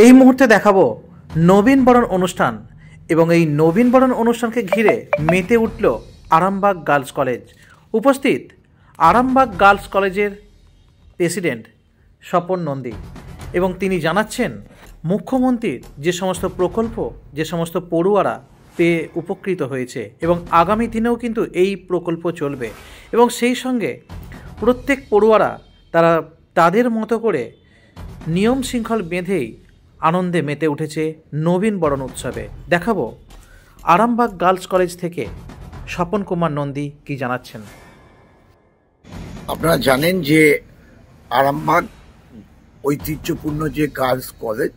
এই মুহূর্তে দেখাবো নবীন বরণ অনুষ্ঠান এবং এই নবীন বরণ অনুষ্ঠানকে ঘিরে মেতে উঠল আরামবাগ গার্লস কলেজ। উপস্থিত আরামবাগ গার্লস কলেজের প্রেসিডেন্ট স্বপন নন্দী এবং তিনি জানাচ্ছেন মুখ্যমন্ত্রীর যে সমস্ত প্রকল্প, যে সমস্ত পড়ুয়ারা পেয়ে উপকৃত হয়েছে এবং আগামী দিনেও কিন্তু এই প্রকল্প চলবে এবং সেই সঙ্গে প্রত্যেক পড়ুয়ারা তারা তাদের মতো করে নিয়ম শৃঙ্খল বেঁধেই আনন্দে মেতে উঠেছে নবীন বরণ উৎসবে। দেখাবো আরামবাগ গার্লস কলেজ থেকে স্বপন কুমার নন্দী কি জানাচ্ছেন। আপনারা জানেন যে আরামবাগ ঐতিহ্যপূর্ণ যে গার্লস কলেজ,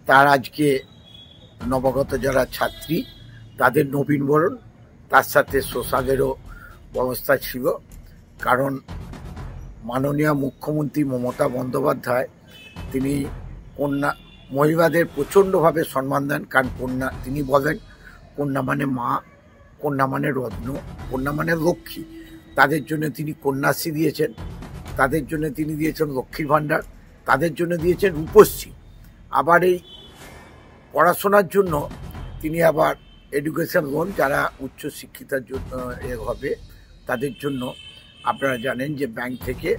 তার আজকে নবাগত যারা ছাত্রী তাদের নবীনবরণ, তার সাথে সোশ্যালেরও ব্যবস্থা ছিল। কারণ মাননীয় মুখ্যমন্ত্রী মমতা বন্দ্যোপাধ্যায় তিনি মহিলাদের প্রচণ্ডভাবে সম্মান দেন। কারণ তিনি বলেন কন্যা মানে মা, কন্যা মানে রত্ন, কন্যা মানে লক্ষ্মী। তাদের জন্য তিনি কন্যাশ্রী দিয়েছেন, তাদের জন্য তিনি দিয়েছেন লক্ষ্মীর ভাণ্ডার, তাদের জন্য দিয়েছেন রূপশ্রী। আবার এই পড়াশোনার জন্য তিনি আবার এডুকেশন লোন, যারা উচ্চশিক্ষিতার জন্য হবে তাদের জন্য আপনারা জানেন যে ব্যাংক থেকে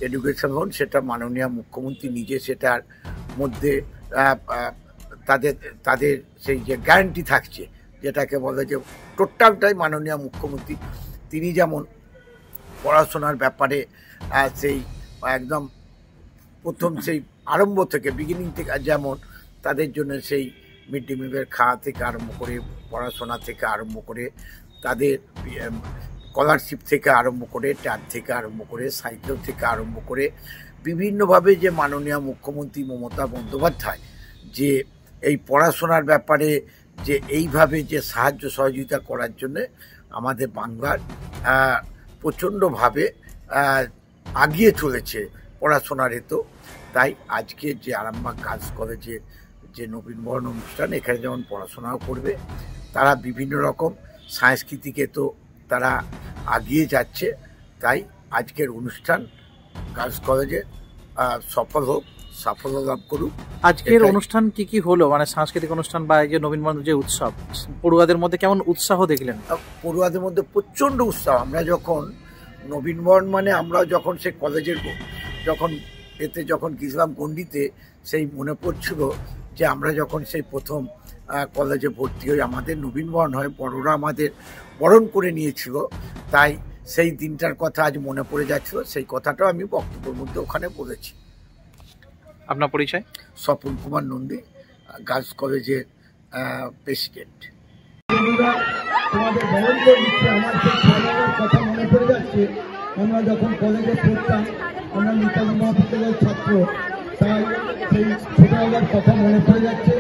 এডুকেশন লোন, সেটা মাননীয় মুখ্যমন্ত্রী নিজে সেটার মধ্যে তাদের সেই যে গ্যারান্টি থাকছে, যেটাকে বলে যে টোটালটাই মাননীয় মুখ্যমন্ত্রী তিনি যেমন পড়াশোনার ব্যাপারে সেই একদম প্রথম সেই আরম্ভ থেকে বিগিনিং থেকে যেমন তাদের জন্য সেই মিড ডে মিলের খাওয়া থেকে আরম্ভ করে, পড়াশোনা থেকে আরম্ভ করে, তাদের স্কলারশিপ থেকে আরম্ভ করে, ট্যাব থেকে আরম্ভ করে, সাইকেল থেকে আরম্ভ করে বিভিন্নভাবে যে মাননীয় মুখ্যমন্ত্রী মমতা বন্দ্যোপাধ্যায় যে এই পড়াশোনার ব্যাপারে যে এইভাবে যে সাহায্য সহযোগিতা করার জন্যে আমাদের বাংলার প্রচণ্ডভাবে আগিয়ে চলেছে পড়াশোনার হেতু। তাই আজকে যে আরামবাগ গার্লস কলেজের যে নবীনবরণ অনুষ্ঠান, এখানে যেমন পড়াশোনাও করবে, তারা বিভিন্ন রকম সাংস্কৃতিক হেতু তারা আগিয়ে যাচ্ছে। তাই আজকের অনুষ্ঠান গার্লস কলেজে সফল হোক, সাফল্য লাভ করুক। আজকের অনুষ্ঠান কি কি হলো, মানে সাংস্কৃতিক অনুষ্ঠান বা এই যে নবীনবরণ যে উৎসব, পড়ুয়াদের মধ্যে কেমন উৎসাহ দেখলেন? পড়ুয়াদের মধ্যে প্রচণ্ড উৎসাহ। আমরা যখন নবীনবরণ মানে আমরা যখন সে কলেজের যখন গেছিলাম গণ্ডিতে, সেই মনে পড়ছিল যে আমরা যখন সেই প্রথম কলেজে ভর্তি হই, আমাদের নবীনবরণ হয়, বড়রা আমাদের বরণ করে নিয়েছিল। তাই সেই দিনটার কথা আজ মনে পড়ে যাচ্ছিল, সেই কথাটাও আমি বক্তব্যের মধ্যে ওখানে বলেছি। আপনার পরিচয়? স্বপন কুমার নন্দী, গার্লস কলেজের প্রেসিডেন্ট। তোমাদের বরণ করে দিচ্ছে, আমার সেই ছোটবেলার কথা মনে পড়ে যাচ্ছে। আমরা যখন কলেজে পড়তাম, আমরা নেতাজি মহাবিদ্যালয়ের ছাত্র, তাই সেই ছোটবেলার কথা মনে পড়ে যাচ্ছে।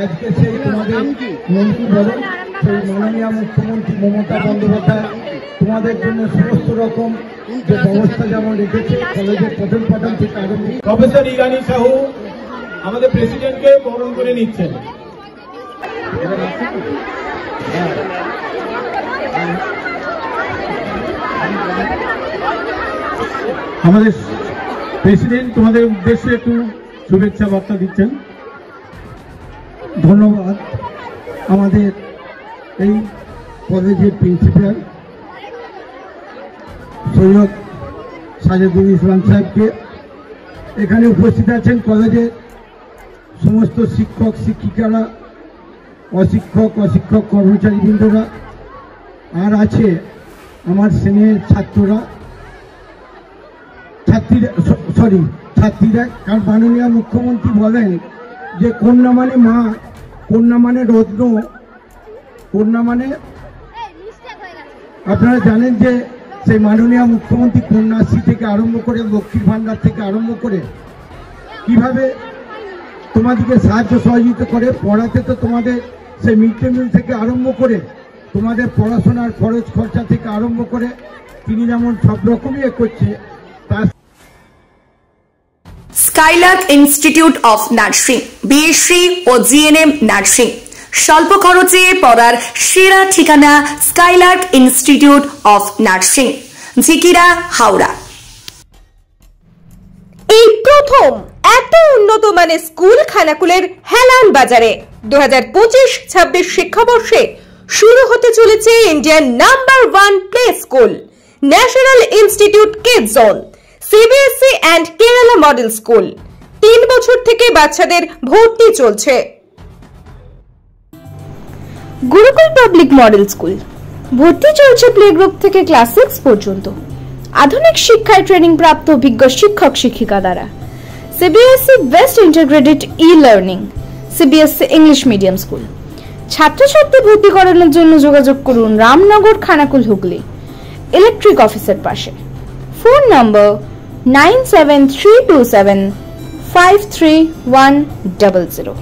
আজকে সেই তোমাদের নবীনবরণ, সেই মাননীয় মুখ্যমন্ত্রী মমতা বন্দ্যোপাধ্যায় তোমাদের জন্য সমস্ত রকম যে ব্যবস্থা যেমন রেখেছে, কলেজের পঠন পাঠন থেকে আরম্ভ। প্রফেসর ইরানী সাহু আমাদের প্রেসিডেন্টকে বরণ করে নিচ্ছেন। আমাদের প্রেসিডেন্ট তোমাদের উদ্দেশ্যে একটু শুভেচ্ছা বার্তা দিচ্ছেন। ধন্যবাদ আমাদের এই কলেজের প্রিন্সিপাল সৈয়দ সাজেদুল ইসলাম সাহেবকে। এখানে উপস্থিত আছেন কলেজের সমস্ত শিক্ষক শিক্ষিকারা, অশিক্ষক কর্মচারীবৃন্দরা, আর আছে আমার শ্রেণীর ছাত্রীরা। কারণ মাননীয় মুখ্যমন্ত্রী বলেন যে কন্যা মানে মা, কন্যা মানে রত্ন, কন্যা মানে আপনারা জানেন যে সেই মাননীয় মুখ্যমন্ত্রী কন্যাশ্রী থেকে আরম্ভ করে, লক্ষ্মীর ভাণ্ডার থেকে আরম্ভ করে কিভাবে তোমাদেরকে সাহায্য সহযোগিতা করে। পড়াতে তো তোমাদের সেই মিড ডে মিল থেকে আরম্ভ করে, তোমাদের পড়াশোনার খরচ খরচা থেকে আরম্ভ করে তিনি যেমন সব রকমই করছে। তার Skylark Institute of Nursing, BSc ও জিএনএম নার্সিং, স্বল্প খরচে পড়ার সেরা ঠিকানা Skylark Institute of Nursing, Jhikira, Howrah. এই প্রথম এক এত উন্নত মানের স্কুল খানাকুলের হেলান বাজারে 2025-26 শিক্ষাবর্ষে শুরু হতে চলেছে Indian number 1 play school, national institute kids zone, CBSE and Kerala model school. 3 বছর থেকে বাচ্চাদের ভর্তি চলছে। গুরুকুল পাবলিক মডেল স্কুল, ভর্তি চলছে প্লে গ্রুপ থেকে ক্লাস 6 পর্যন্ত। আধুনিক শিক্ষায় ট্রেনিং প্রাপ্ত অভিজ্ঞ শিক্ষক শিক্ষিকা দ্বারা। CBSE best integrated e-learning, CBSE English medium school. ছাত্রছাত্রী ভর্তি করানোর জন্য যোগাযোগ করুন রামনগর, খানাকুল, হুগলি, ইলেকট্রিক অফিসের পাশে। ফোন নম্বর 9732753100।